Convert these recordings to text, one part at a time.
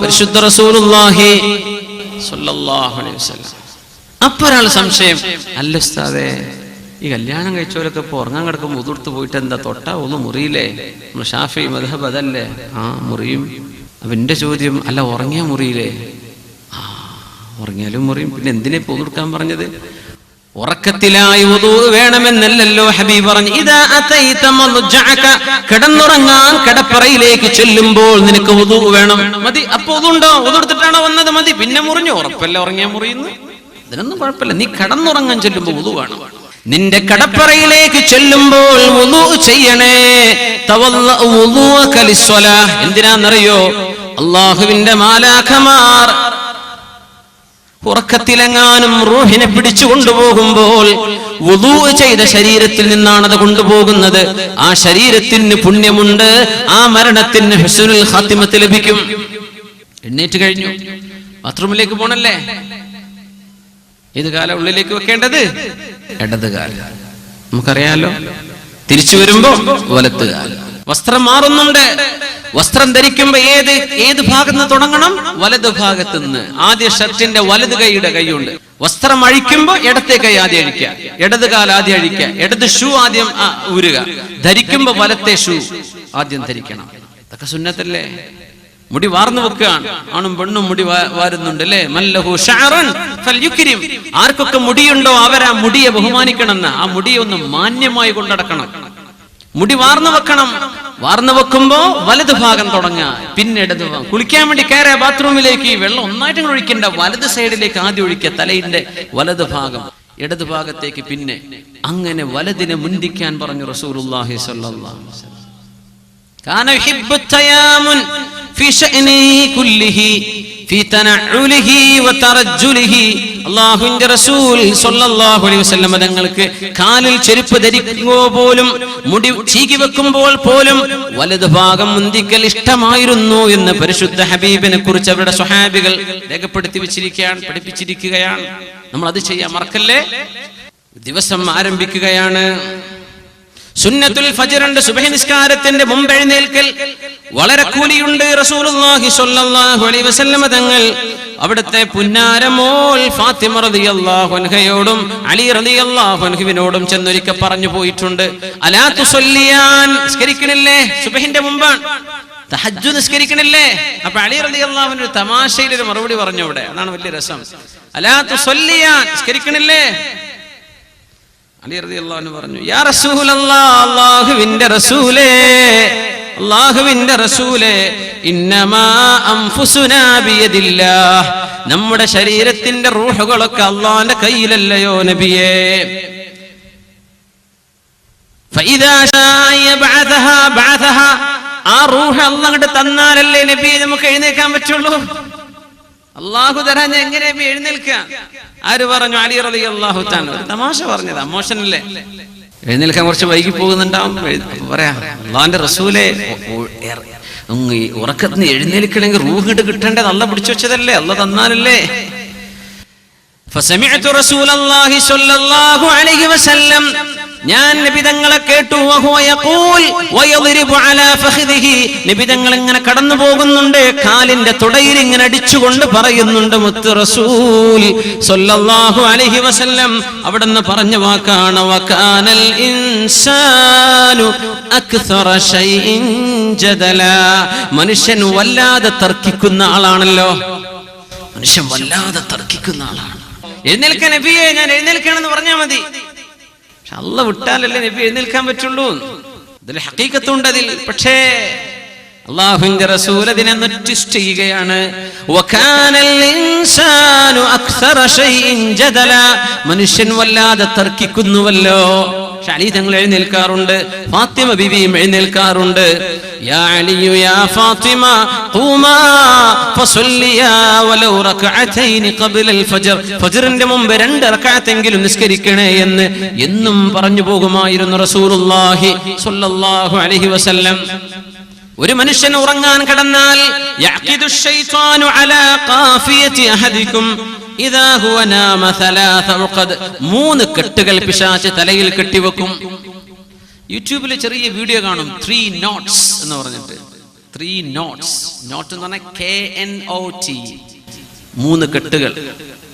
പരിശുദ്ധ റസൂലുള്ളാഹി സ്വല്ലല്ലാഹു അലൈഹി വസല്ലം. അപ്പൊരാൾ സംശയം, അല്ല ഉസ്താദേ, ഈ കല്യാണം കഴിച്ചവരൊക്കെ ഇപ്പൊ ഉറങ്ങാൻ കിടക്കുമ്പോൾ ഉതുർത്ത് പോയിട്ട് എന്താ തൊട്ടാ ഒന്ന് മുറിയില്ലേ? നമ്മൾ ഷാഫി മദ്ഹബ് അതല്ലേ? ആ മുറിയും. അപ്പൊ എന്റെ ചോദ്യം, അല്ല ഉറങ്ങിയാ മുറിയില്ലേ? ആ ഉറങ്ങിയാലും മുറിയും. പിന്നെ എന്തിനെ ഇപ്പൊ ഉതുർക്കാൻ പറഞ്ഞത്? ഉറക്കത്തിലായി വുദൂ വേണമെന്നല്ലല്ലോ ഹബീബ് പറഞ്ഞു. ഇദാ അതൈത മദ്ജഅക, കിടന്നുറങ്ങാൻ കിടപ്പറയിലേക്ക് ചെല്ലുമ്പോൾ നിനക്ക് വുദൂ വേണം. മതി. അപ്പൊ വുദൂണ്ടോ? വുദൂ എടുത്തിട്ടാണോ വന്നത്? മതി. പിന്നെ മുറിഞ്ഞു. ഉറപ്പല്ല ഉറങ്ങിയാ മുറിയുന്നു. ഇതിനൊന്നും കുഴപ്പമില്ല. നീ കിടന്നുറങ്ങാൻ ചെല്ലുമ്പോൾ വുദൂ വേണം. നിന്റെ കടപ്പറയിലേക്ക് ചെല്ലുമ്പോൾ വുദൂ ചെയ്യണേ. തവല്ലഉ വുദൂഅക ലിസ്സലാഹ്. എന്തിനാന്നറിയോ? അല്ലാഹുവിന്റെ മാലാഖമാർ ഉറക്കത്തിലെങ്ങാനും റൂഹിനെ പിടിച്ചു കൊണ്ടുപോകുമ്പോൾ വുദൂ ചെയ്ത ശരീരത്തിൽ നിന്നാണ് അത് കൊണ്ടുപോകുന്നത്. ആ ശരീരത്തിന് പുണ്യമുണ്ട്, ആ മരണത്തിന് ഹുസ്നുൽ ഖാത്തിമത്ത് ലഭിക്കും. എണ്ണീറ്റ് കഴിഞ്ഞു, ബാത്റൂമിലേക്ക് പോണല്ലേ? ഏത് കാലം ഉള്ളിലേക്ക് വെക്കേണ്ടത്? ഇടത് കാലം. നമുക്കറിയാലോ. തിരിച്ചു വരുമ്പോ വലത്ത് കാലം. വസ്ത്രം മാറുന്നുണ്ട്. വസ്ത്രം ധരിക്കുമ്പോ ഏത് ഭാഗത്ത് നിന്ന് തുടങ്ങണം? വലത് ഭാഗത്ത് നിന്ന്. ആദ്യ ഷർട്ടിന്റെ വലത് കൈയുടെ കൈയുണ്ട്. വസ്ത്രം അഴിക്കുമ്പോ ഇടത്തെ കൈ ആദ്യം അഴിക്കുക, ഇടത് കാൽ ആദ്യം അഴിക്കുക, ഇടത് ഷൂ ആദ്യം ഊരുക. ധരിക്കുമ്പോ വലത്തെ ഷൂ ആദ്യം ധരിക്കണം. ഇതൊക്കെ സുന്നത്തല്ലേ? മുടി വാർന്നു വെക്കുകയാണ്. ആണും പെണ്ണും മുടി വാരുന്നുണ്ട് അല്ലേ? മല്ലഹു ശഅറൻ ഫൽയുക്രിം. ആർക്കൊക്കെ മുടിയുണ്ടോ അവരാ മുടിയെ ബഹുമാനിക്കണമെന്ന്. ആ മുടിയെ ഒന്ന് മാന്യമായി കൊണ്ടടക്കണം. മുടി വാർന്നു വെക്കണം. വാർന്നു വെക്കുമ്പോ വലത് ഭാഗം തുടങ്ങുക, പിന്നെ ഇടത് ഭാഗം. കുളിക്കാൻ വേണ്ടി കയറിയ ബാത്റൂമിലേക്ക് വെള്ളം ഒന്നായിട്ട് ഒഴിക്കണ്ട, വലത് സൈഡിലേക്ക് ആദ്യം ഒഴിക്കുക. തലയിന്റെ വലത് ഭാഗം, ഇടത് ഭാഗത്തേക്ക് പിന്നെ. അങ്ങനെ വലതിനെ മുന്തിക്കാൻ പറഞ്ഞു റസൂലുള്ളാഹി സ്വല്ലല്ലാഹു അലൈഹി വസല്ലം. കാന യുഹിബ്ബു തയാമുൻ ഫീ ശഅനിഹി കുല്ലിഹി ഫീ തനഉലിഹി വതറജ്ജുലിഹി. അല്ലാഹുവിന്റെ റസൂൽ സ്വല്ലല്ലാഹു അലൈഹി വസല്ലം തങ്ങൾക്ക് കാലിൽ ചെരുപ്പ് ധരിക്കുമ്പോൾ പോലും, മുടി ചീകി വെക്കുമ്പോൾ പോലും വലത് ഭാഗം മുന്തിക്കൽ ഇഷ്ടമായിരുന്നു എന്ന് പരിശുദ്ധ ഹബീബിനെ കുറിച്ച് അവരുടെ സ്വഹാബികൾ രേഖപ്പെടുത്തി വെച്ചിരിക്കുകയാണ്, പഠിപ്പിച്ചിരിക്കുകയാണ്. നമ്മൾ അത് ചെയ്യാൻ മറക്കല്ലേ. ദിവസം ആരംഭിക്കുകയാണ്. സുന്നത്തുൽ ഫജ്ർ ഉണ്ട്, സുബ്ഹി നിസ്കാരത്തിന്റെ മുമ്പ് എഴുന്നേൽക്കൽ. വളരെ കൂലിയുണ്ട്. റസൂലുള്ളാഹി സ്വല്ലല്ലാഹു അലൈഹി വസല്ലം തങ്ങൾ അവിടുത്തെ പുന്നാരമോൾ ഫാത്തിമ റളിയല്ലാഹു അൻഹയോടും അലി റളിയല്ലാഹു അൻഹുവിനോടും ചെന്നൊരിക്കൽ പറഞ്ഞു പോയിട്ടുണ്ട്, അലാ തുസല്ലിയാൻ, നിസ്കരിക്കണില്ലേ? സുബ്ഹിന്റെ മുമ്പാണ്. തഹജ്ജുദ് നിസ്കരിക്കണില്ലേ? അപ്പൊ അലി റളിയല്ലാഹു അൻഹു തമാശയിൽ ഒരു മറുപടി പറഞ്ഞു അവിടെ. അതാണ് വലിയ രസം. അലാ തുസല്ലിയാൻ, നിസ്കരിക്കണില്ലേ? അലി റളിയല്ലാഹു അൻഹു പറഞ്ഞു, യാ റസൂലല്ലാഹ്, അല്ലാഹുവിന്റെ റസൂലേ, അല്ലാഹുവിന്റെ റസൂലേ, ഇന്നമാ അൻഫുസുനാ ബിയദില്ലാഹ്, നമ്മുടെ ശരീരത്തിന്റെ റൂഹുകളൊക്കെ അല്ലാഹുവിന്റെ കയ്യിലല്ലയോ നബിയേ? ഫഇദാ ശാഅ യബ്അഥഹാ ബഅഥഹാ, ആ റൂഹ് അല്ലാഹു തന്നാലല്ലേ നബിയെ നമുക്ക് എഴുന്നേൽക്കാൻ പറ്റുള്ളൂ. അല്ലാഹു തരാൻ എങ്ങനെ എഴുന്നേൽക്കുക? ആര് പറഞ്ഞു? അലി റളിയല്ലാഹു തആല. തമാശ പറഞ്ഞത്, അമോഷനല്ലേ? എഴുന്നേൽക്കാൻ കുറച്ച് വൈകി പോകുന്നുണ്ടാവും. പറയാ, അല്ലാഹുവിന്റെ റസൂലേ, ഉറക്കത്തിന് എഴുന്നേൽക്കണമെങ്കിൽ റൂഹിട്ട് കിട്ടേണ്ടത് അല്ലാഹു പിടിച്ചു വെച്ചതല്ലേ, അല്ലാഹു തന്നാലല്ലേ. ഫസമിഅതു റസൂലല്ലാഹി സ്വല്ലല്ലാഹു അലൈഹി വസല്ലം, ഞാൻ നബി തങ്ങളെ കേട്ടു. വഹുവ യഖൂൽ വയദ്രിബു അലാ ഫഖദിഹി, നബി തങ്ങൾ ഇങ്ങനെ കടന്നു പോകുന്നുണ്ട്, കാലിന്റെ തുടയിൽ ഇങ്ങനെ അടിച്ചുകൊണ്ട് പറയുന്നുണ്ട്, മുത്ത് റസൂൽ സ്വല്ലല്ലാഹു അലൈഹി വസല്ലം അവിടുന്ന് പറഞ്ഞ വാക്കാണ്, വകാനൽ ഇൻസാനു അക്സറ ശൈഇൻ ജദലാ, മനുഷ്യൻ വല്ലാതെ തർക്കിക്കുന്ന ആളാണല്ലോ. മനുഷ്യൻ വല്ലാതെ തർക്കിക്കുന്ന ആളാണ്. എഴുന്നേൽക്കാൻ നബിയെ, ഞാൻ എഴുന്നേൽക്കണമെന്ന് പറഞ്ഞാൽ മതി. അല്ലാഹു വിട്ടാലല്ലേ നബി എഴുന്നേൽക്കാൻ പറ്റുള്ളൂ. ഇതിൽ ഹഖീഖത്തുണ്ട് അതിൽ. പക്ഷേ അല്ലാഹുവിന്റെ റസൂൽ അതിനെ ട്വിസ്റ്റ് ചെയ്യുകയാണ്. വകാനൽ ഇൻസാനു അക്സറ ശൈഇൻ ജദലാ, മനുഷ്യൻ വല്ലാതെ തർക്കിക്കുന്നുവല്ലോ. അലി തങ്ങൾ എഴുന്നേൽക്കാറുണ്ട്, ഫാത്തിമ ബിബിയും എഴുന്നേൽക്കാറുണ്ട്. യാ അലിയു യാ ഫാത്തിമ ഖൂമാ ഫസല്ലിയാ വലൗ റകഅതൈൻ ഖബ്ലൽ ഫജ്ർ, ഫജ്റിന്റെ മുമ്പ് 2 റകഅത്തെങ്കിലും നിസ്കരിക്കണേ എന്ന് എന്നും പറഞ്ഞു പോകുമായിരുന്നു റസൂലുള്ളാഹി സ്വല്ലല്ലാഹു അലൈഹി വസല്ലം. ഒരു മനുഷ്യൻ ഉറങ്ങാൻ കിടന്നാൽ യഅഖിദു ശൈത്വാനു അലാ ഖാഫിയതി അഹദികും ഇദാ ഹുവ നാമ 3 ഉഖദ്, 3 കെട്ടുകൾ പിശാച് തലയിൽ കെട്ടിവെക്കും. യൂട്യൂബിൽ ചെറിയ വീഡിയോ കാണും, 3 knots എന്ന് പറഞ്ഞിട്ട്. 3 knots. നോട്ട് എന്ന് പറഞ്ഞാൽ KNOT, 3 കെട്ടുകൾ.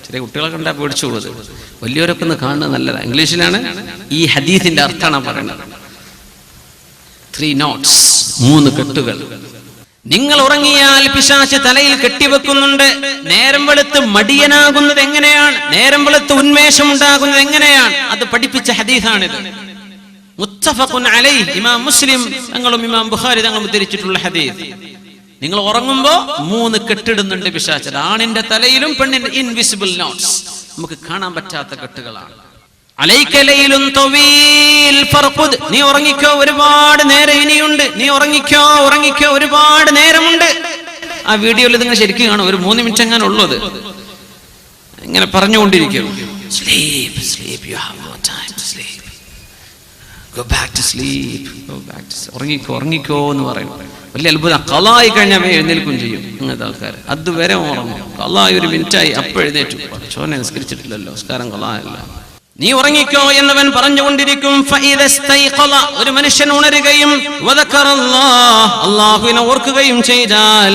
ചെറിയ കുട്ടികളെ കണ്ടാൽ പേടിച്ചുള്ളത്, വലിയവരൊക്കെ ഒന്ന് കാണുന്നത് നല്ലതാണ്. ഇംഗ്ലീഷിലാണ് ഈ ഹദീസിന്റെ അർത്ഥമാണ് പറയുന്നത്. 3 knots, 3 കെട്ടുകൾ. നിങ്ങൾ ഉറങ്ങിയാൽ പിശാച് തലയിൽ കെട്ടിവെക്കുന്നുണ്ട്. നേരം വെളുത്ത് മടിയനാകുന്നത് എങ്ങനെയാണ്, നേരം വെളുത്ത് ഉന്മേഷം ഉണ്ടാകുന്നത് എങ്ങനെയാണ്, അത് പഠിപ്പിച്ച ഹദീസാണിത്. മുത്തഫഖുൻ അലൈഹി, ഇമാം മുസ്ലിം തങ്ങളും ഇമാം ബുഖാരി തങ്ങളും ഉദ്ധരിച്ചിട്ടുള്ള ഹദീസ്. നിങ്ങൾ ഉറങ്ങുമ്പോ 3 കെട്ടിടുന്നുണ്ട് പിശാച്. ആണിന്റെ തലയിലും പെണ്ണിന്റെ ഇൻവിസിബിൾ നോട്ട്സ്, നമുക്ക് കാണാൻ പറ്റാത്ത കെട്ടുകളാണ്. അലൈക ലൈലുൻ തവീൽ ഫർഖുദ്, നീ ഉറങ്ങിക്കോ, ഒരുപാട് നേരം ഇനിയുണ്ട്, നീ ഉറങ്ങിക്കോ ഒരുപാട് നേരമുണ്ട്. ആ വീഡിയോയിൽ നിങ്ങൾ ശരിക്കും കാണും, ഒരു 3 മിനിറ്റ് എങ്ങനെ ഉള്ളത് ഇങ്ങനെ പറഞ്ഞുകൊണ്ടിരിക്കും. Sleep sleep, you have no time to sleep, go back to sleep, ഉറങ്ങിക്കോ എന്ന് പറയും. വലിയ അത്ഭുതം. ഖളായി കഴിഞ്ഞാൽ എഴുന്നേൽക്കും ചെയ്യും അങ്ങനത്തെ ആൾക്കാർ. അതുവരെ ഉറങ്ങും. ഖളായി 1 മിനിറ്റായി അപ്പോൾ എഴുന്നേറ്റു. ചോനെ നിസ്കരിച്ചിട്ടില്ലല്ലോ, നിസ്കാരം ഖളായല്ല. നീ ഉറങ്ങിക്കോ എന്നവൻ പറഞ്ഞുകൊണ്ടിരിക്കും. ഒരു മനുഷ്യൻ ഉണരുകയും അല്ലാഹുവിനെ ഓർക്കുകയും ചെയ്താൽ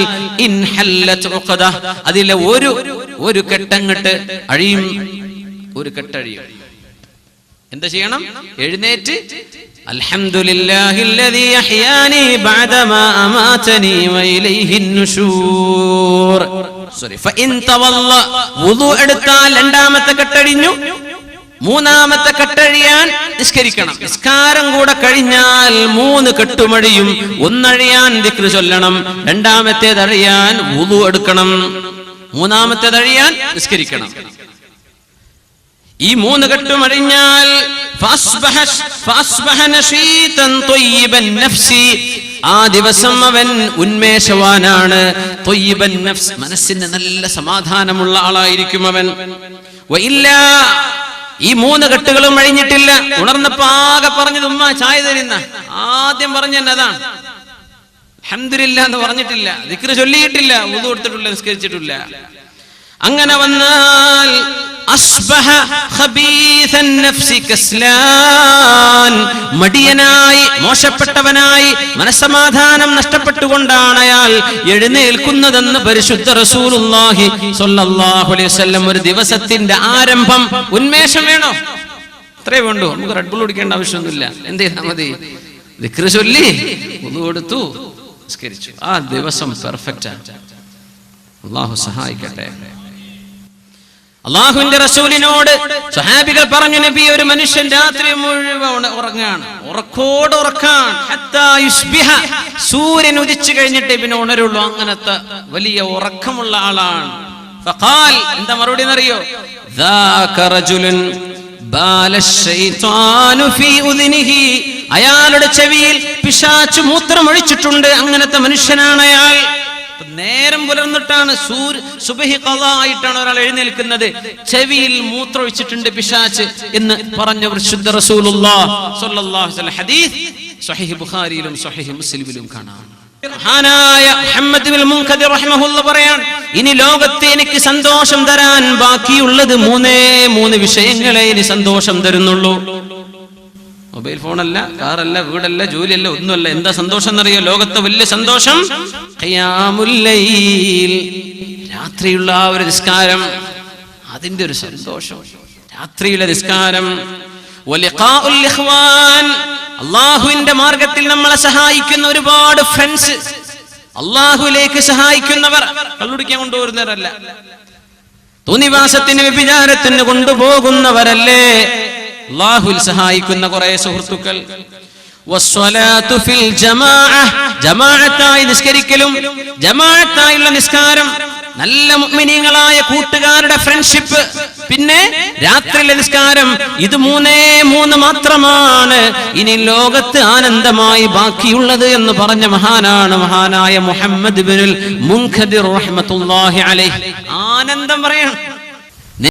അതിലെ ഒരു കെട്ടങ്ങട്ട് അഴിയും, ഒരു കെട്ടഴിയും. എന്താ ചെയ്യണം? എഴുന്നേറ്റ് അൽഹംദുലില്ലാഹില്ലദീ അഹ്യാനി ബഅദമാ അമാതനി വഇലൈഹിൻ നുശൂർ. ഫഇൻ തവല്ല, വുളു എടുത്താൽ 2ാമത്തെ കെട്ടഴിഞ്ഞു, 3ാമത്തെ കെട്ടഴിയാൻ നിസ്കരിക്കണം. നിസ്കാരം കൂടെ കഴിഞ്ഞാൽ 3 കെട്ടുമഴിയും. ഒന്നഴിയാൻ ദിക്ർ ചൊല്ലണം, 2ാമത്തേത് അഴിയാൻ വുളു എടുക്കണം, 3ാമത്തേത് അഴിയാൻ നിസ്കരിക്കണം. ഈ 3 കെട്ടും അഴിഞ്ഞാൽ ആ ദിവസം അവൻ ഉന്മേഷവാനാണ്. ത്വയ്യിബൻ നഫ്സ്, മനസ്സിന് നല്ല സമാധാനമുള്ള ആളായിരിക്കും അവൻ. ഈ 3 കെട്ടുകളും അഴിഞ്ഞിട്ടില്ല. ഉണർന്നപ്പോ ആകെ പറഞ്ഞത് ഉമ്മ ചായ തരുന്ന, ആദ്യം പറഞ്ഞത് അതാണ്. അൽഹംദുലില്ലാ എന്ന് പറഞ്ഞിട്ടില്ല, ദിക്ർ ചൊല്ലിയിട്ടില്ല, വുളു എടുത്തിട്ടില്ല, നിസ്കരിച്ചിട്ടില്ല. അങ്ങനെ വന്നാൽ അസ്ബഹ ഖബീസൻ നഫ്സി കസ്ലാൻ, മടിയനായി, മോശപ്പെട്ടവനായി, മനസ്സമാധാനം നഷ്ടപ്പെട്ടുകൊണ്ടാണ് അയാൾ എഴുന്നേൽക്കുന്നതെന്ന് പരിശുദ്ധ റസൂലുള്ളാഹി സ്വല്ലല്ലാഹു അലൈഹി വസല്ലം. ഒരു ദിവസത്തിന്റെ ആരംഭം ഉന്മേഷം വേണോ? അത്രേ വേണ്ടൂ. നമുക്ക് റെഡ് ബുൾ കുടിക്കേണ്ട ആവശ്യമൊന്നുമില്ല. എന്ത് ചെയ്താൽ മതി? ദിക്ർ ചൊല്ലി വുളു എടുത്തു, നിസ്കരിച്ചു. ആ ദിവസം പെർഫെക്റ്റ് ആണ്. അല്ലാഹു സഹായിക്കട്ടെ. അള്ളാഹുവിന്റെ റസൂലിനോട് സ്വഹാബികൾ പറഞ്ഞു, നബി, ഒരു മനുഷ്യൻ രാത്രി മുഴുവൻ ഉറങ്ങാണ്, ഉറക്കോട് ഉറക്കാണ്. ഹത്താ യുസ്ബിഹ, സൂര്യൻ ഉദിച്ചു കഴിഞ്ഞിട്ടേ പിന്നെ ഉണരുള്ളൂ. അങ്ങനത്തെ വലിയ ഉറക്കമുള്ള ആളാണ്. ഫഖാൽ, എന്താ മറുപടി എന്നറിയോ? ദാക റജുലുൻ ബാല ശൈത്വാനു ഫീ ഉദ്നിഹി, അയാളുടെ ചെവിയിൽ പിശാച് മൂത്രം ഒഴിച്ചിട്ടുണ്ട്. അങ്ങനത്തെ മനുഷ്യനാണ് അയാൾ. നേരം പുലർന്നിട്ടാണ്, സുബഹി ഖളാ ആയിട്ടാണ് ഒരാൾ എഴുന്നേൽക്കുന്നത്, ചെവിയിൽ മൂത്രമൊഴിച്ചിട്ടുണ്ട് പിശാച് എന്ന് പറഞ്ഞ പരിശുദ്ധ റസൂലുള്ളാഹി സ്വല്ലല്ലാഹു അലൈഹി വസല്ലം. ഹദീസ് സ്വഹീഹ് ബുഖാരിയിലും സ്വഹീഹ് മുസ്ലിമിലും കാണാം. മഹാനായ മുഹമ്മദ് ഇബ്നുൽ മുൻകദിർ റഹിമഹുല്ലാഹ് പറയാണ്, ഇനി ലോകത്തെ എനിക്ക് സന്തോഷം തരാൻ ബാക്കിയുള്ളത് 3 വിഷയങ്ങളെ ഇനി സന്തോഷം തരുന്നുള്ളൂ. മൊബൈൽ ഫോണല്ല, കാറല്ല, വീടല്ല, ജോലിയല്ല, ഒന്നുമല്ല. എന്താ സന്തോഷം എന്നറിയോ? ലോകത്തെ വലിയ സന്തോഷം ഖിയാമുൽ ലൈൽ, രാത്രിയുള്ള ആ ഒരു നിസ്കാരം, അതിന്റെ ഒരു സന്തോഷം. രാത്രിയിലെ നിസ്കാരം. വലിഖാഉൽ ഇഖ്വാൻ, അല്ലാഹുവിന്റെ മാർഗത്തിൽ നമ്മളെ സഹായിക്കുന്ന ഒരുപാട് ഫ്രണ്ട്സ്, അല്ലാഹുവിലേക്ക് സഹായിക്കുന്നവർ. കള്ളുടിക്കാൻ കൊണ്ടുപോകുന്നവരല്ല, തോന്നിവാസത്തിന് വ്യഭിചാരത്തിന് കൊണ്ടുപോകുന്നവരല്ലേ, അല്ലാഹുവിൽ സഹായിക്കുന്ന കുറെ സുഹൃത്തുക്കൾ. വസ്സലാത്തു ഫിൽ ജമാഅ, ജമാഅത്തായി നിസ്കരിക്കലും, ജമാഅത്തായുള്ള നിസ്കാരം, നല്ല മുഅ്മിനീങ്ങളായ കൂട്ടുകാരുടെ ഫ്രണ്ട്ഷിപ്പ്, പിന്നെ രാത്രിയിലെ നിസ്കാരം. ഇത് 3 മാത്രമാണ് ഇനി ലോകത്ത് ആനന്ദമായി ബാക്കിയുള്ളത് എന്ന് പറഞ്ഞ മഹാനാണ് മഹാനായ മുഹമ്മദ് ഇബ്നുൽ മുൻകദിർ റഹ്മത്തുള്ളാഹി അലൈഹി. ആനന്ദം പറയണം.